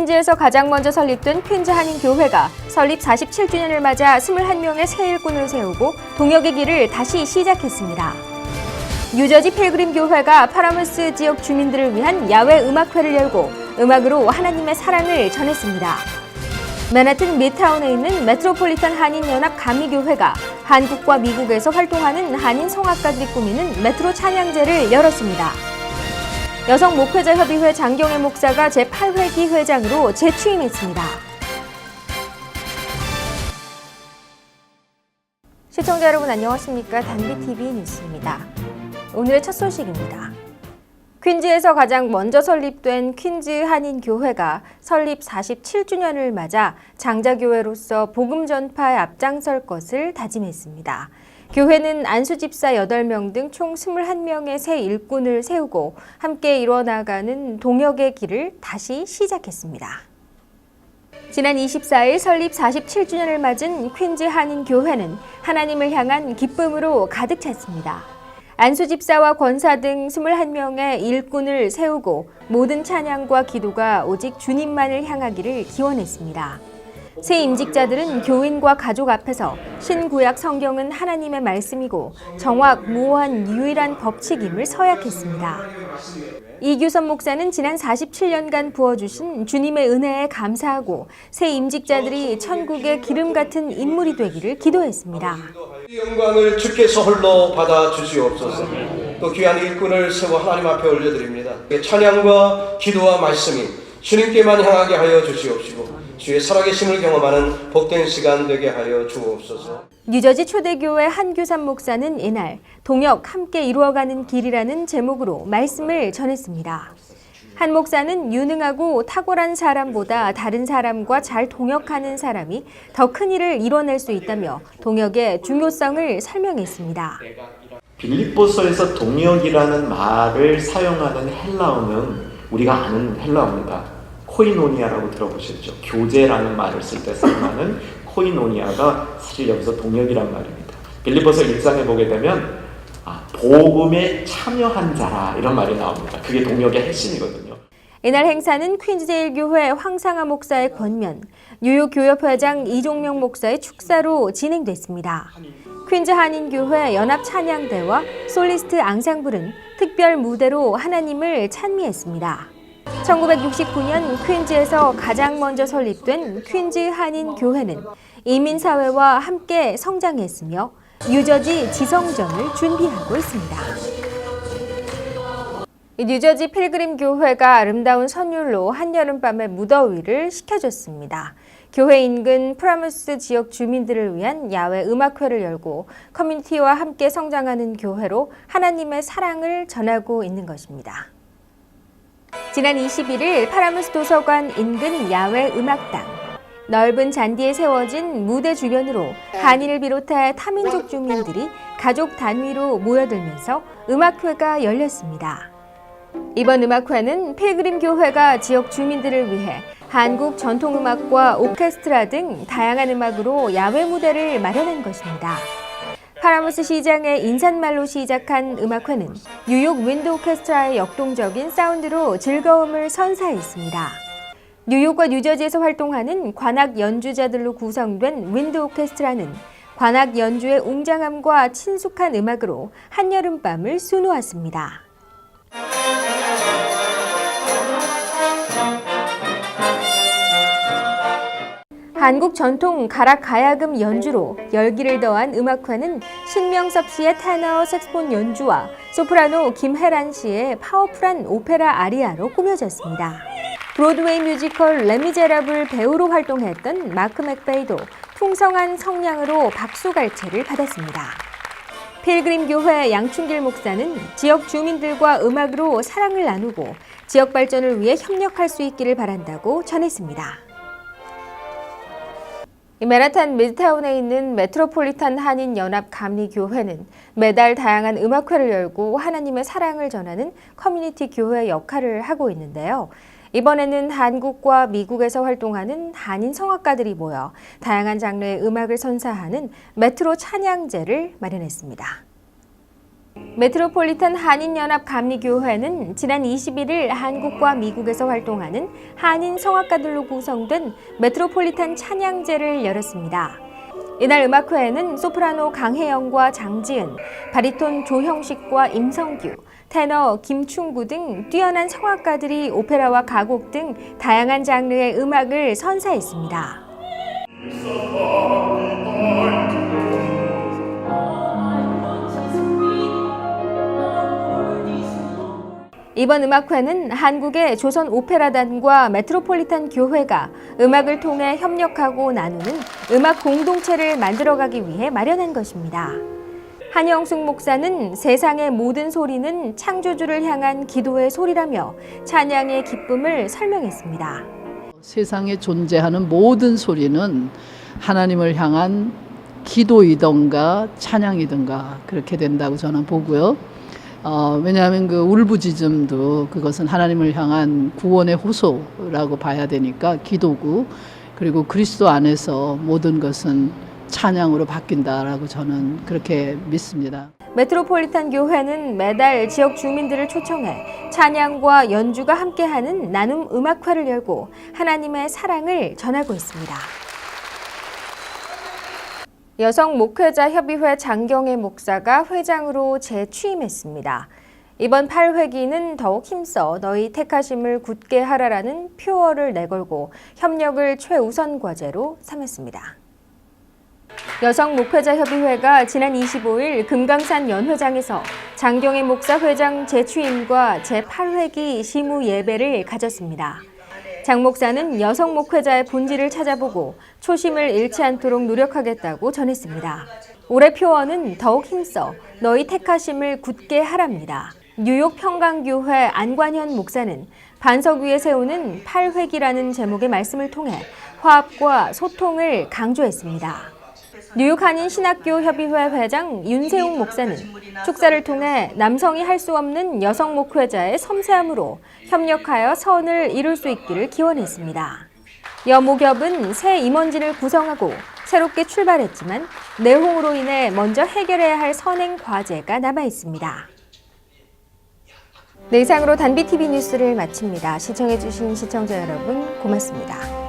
퀸즈에서 가장 먼저 설립된 퀸즈 한인교회가 설립 47주년을 맞아 21명의 새 일꾼을 세우고 동역의 길을 다시 시작했습니다. 뉴저지 필그림 교회가 파라무스 지역 주민들을 위한 야외 음악회를 열고 음악으로 하나님의 사랑을 전했습니다. 맨하튼 미드타운에 있는 메트로폴리탄 한인연합 감리교회가 한국과 미국에서 활동하는 한인 성악가들이 꾸미는 메트로 찬양제를 열었습니다. 여성 목회자 협의회 장경애 목사가 제8회기 회장으로 재취임했습니다. 시청자 여러분 안녕하십니까? 단비TV 뉴스입니다. 오늘의 첫 소식입니다. 퀸즈에서 가장 먼저 설립된 퀸즈 한인교회가 설립 47주년을 맞아 장자교회로서 복음 전파에 앞장설 것을 다짐했습니다. 교회는 안수집사 8명 등 총 21명의 새 일꾼을 세우고 함께 이뤄나가는 동역의 길을 다시 시작했습니다. 지난 24일 설립 47주년을 맞은 퀸즈 한인교회는 하나님을 향한 기쁨으로 가득 찼습니다. 안수집사와 권사 등 21명의 일꾼을 세우고 모든 찬양과 기도가 오직 주님만을 향하기를 기원했습니다. 새 임직자들은 교인과 가족 앞에서 신구약 성경은 하나님의 말씀이고 정확, 무오한 유일한 법칙임을 서약했습니다. 이규선 목사는 지난 47년간 부어주신 주님의 은혜에 감사하고 새 임직자들이 천국의 기름 같은 인물이 되기를 기도했습니다. 영광을 주께서 홀로 받아주시옵소서. 또 귀한 일꾼을 세워 하나님 앞에 올려드립니다. 찬양과 기도와 말씀이 주님께만 향하게 하여 주시옵시고 주의 살아계심을 경험하는 복된 시간 되게 하여 주옵소서. 뉴저지 초대교회 한규삼 목사는 이날 동역 함께 이루어가는 길이라는 제목으로 말씀을 전했습니다. 한 목사는 유능하고 탁월한 사람보다 다른 사람과 잘 동역하는 사람이 더 큰 일을 이뤄낼 수 있다며 동역의 중요성을 설명했습니다. 빌립보서에서 동역이라는 말을 사용하는 헬라어는 우리가 아는 헬라어입니다. 코이노니아라고 들어보셨죠? 교제라는 말을 쓸 때 사용하는 코이노니아가 사실 여기서 동역이란 말입니다. 빌립보서 1장에 보게 되면 복음에 참여한 자라 이런 말이 나옵니다. 그게 동역의 핵심이거든요. 이날 행사는 퀸즈 제일교회 황상아 목사의 권면, 뉴욕 교협회장 이종명 목사의 축사로 진행됐습니다. 퀸즈 한인교회 연합 찬양대와 솔리스트 앙상블은 특별 무대로 하나님을 찬미했습니다. 1969년 퀸즈에서 가장 먼저 설립된 퀸즈 한인교회는 이민사회와 함께 성장했으며 뉴저지 지성전을 준비하고 있습니다. 뉴저지 필그림 교회가 아름다운 선율로 한여름밤의 무더위를 식혀줬습니다. 교회 인근 프라무스 지역 주민들을 위한 야외 음악회를 열고 커뮤니티와 함께 성장하는 교회로 하나님의 사랑을 전하고 있는 것입니다. 지난 21일 파라무스 도서관 인근 야외 음악당. 넓은 잔디에 세워진 무대 주변으로 한인을 비롯해 타민족 주민들이 가족 단위로 모여들면서 음악회가 열렸습니다. 이번 음악회는 필그림 교회가 지역 주민들을 위해 한국 전통음악과 오케스트라 등 다양한 음악으로 야외 무대를 마련한 것입니다. 파라무스 시장의 인사말로 시작한 음악회는 뉴욕 윈드 오케스트라의 역동적인 사운드로 즐거움을 선사했습니다. 뉴욕과 뉴저지에서 활동하는 관악 연주자들로 구성된 윈드 오케스트라는 관악 연주의 웅장함과 친숙한 음악으로 한여름밤을 수놓았습니다. 한국 전통 가락 가야금 연주로 열기를 더한 음악회는 신명섭 씨의 테너 색스폰 연주와 소프라노 김혜란 씨의 파워풀한 오페라 아리아로 꾸며졌습니다. 브로드웨이 뮤지컬 레미제라블 배우로 활동했던 마크 맥베이도 풍성한 성량으로 박수갈채를 받았습니다. 필그림 교회 양춘길 목사는 지역 주민들과 음악으로 사랑을 나누고 지역 발전을 위해 협력할 수 있기를 바란다고 전했습니다. 맨하탄 미드타운에 있는 메트로폴리탄 한인연합 감리교회는 매달 다양한 음악회를 열고 하나님의 사랑을 전하는 커뮤니티 교회 역할을 하고 있는데요. 이번에는 한국과 미국에서 활동하는 한인 성악가들이 모여 다양한 장르의 음악을 선사하는 메트로 찬양제를 마련했습니다. 메트로폴리탄 한인연합 감리교회는 지난 21일 한국과 미국에서 활동하는 한인 성악가들로 구성된 메트로폴리탄 찬양제를 열었습니다. 이날 음악회에는 소프라노 강혜영과 장지은, 바리톤 조형식과 임성규, 테너 김충구 등 뛰어난 성악가들이 오페라와 가곡 등 다양한 장르의 음악을 선사했습니다. 이번 음악회는 한국의 조선 오페라단과 메트로폴리탄 교회가 음악을 통해 협력하고 나누는 음악 공동체를 만들어가기 위해 마련한 것입니다. 한영숙 목사는 세상의 모든 소리는 창조주를 향한 기도의 소리라며 찬양의 기쁨을 설명했습니다. 세상에 존재하는 모든 소리는 하나님을 향한 기도이던가 찬양이던가 그렇게 된다고 저는 보고요. 왜냐하면 그 울부짖음도 그것은 하나님을 향한 구원의 호소라고 봐야 되니까 기도고, 그리고 그리스도 안에서 모든 것은 찬양으로 바뀐다라고 저는 그렇게 믿습니다. 메트로폴리탄 교회는 매달 지역 주민들을 초청해 찬양과 연주가 함께하는 나눔 음악회를 열고 하나님의 사랑을 전하고 있습니다. 여성 목회자 협의회 장경애 목사가 회장으로 재취임했습니다. 이번 8회기는 더욱 힘써 너희 택하심을 굳게 하라라는 표어를 내걸고 협력을 최우선 과제로 삼았습니다. 여성 목회자 협의회가 지난 25일 금강산 연회장에서 장경애 목사 회장 재취임과 제8회기 시무 예배를 가졌습니다. 장 목사는 여성 목회자의 본질을 찾아보고 초심을 잃지 않도록 노력하겠다고 전했습니다. 올해 표어는 더욱 힘써 너희 택하심을 굳게 하랍니다. 뉴욕 평강교회 안관현 목사는 반석 위에 세우는 8회기라는 제목의 말씀을 통해 화합과 소통을 강조했습니다. 뉴욕 한인 신학교 협의회 회장 윤세웅 목사는 축사를 통해 남성이 할 수 없는 여성 목회자의 섬세함으로 협력하여 선을 이룰 수 있기를 기원했습니다. 여목협은 새 임원진을 구성하고 새롭게 출발했지만 내홍으로 인해 먼저 해결해야 할 선행 과제가 남아 있습니다. 네, 이상으로 단비TV 뉴스를 마칩니다. 시청해주신 시청자 여러분 고맙습니다.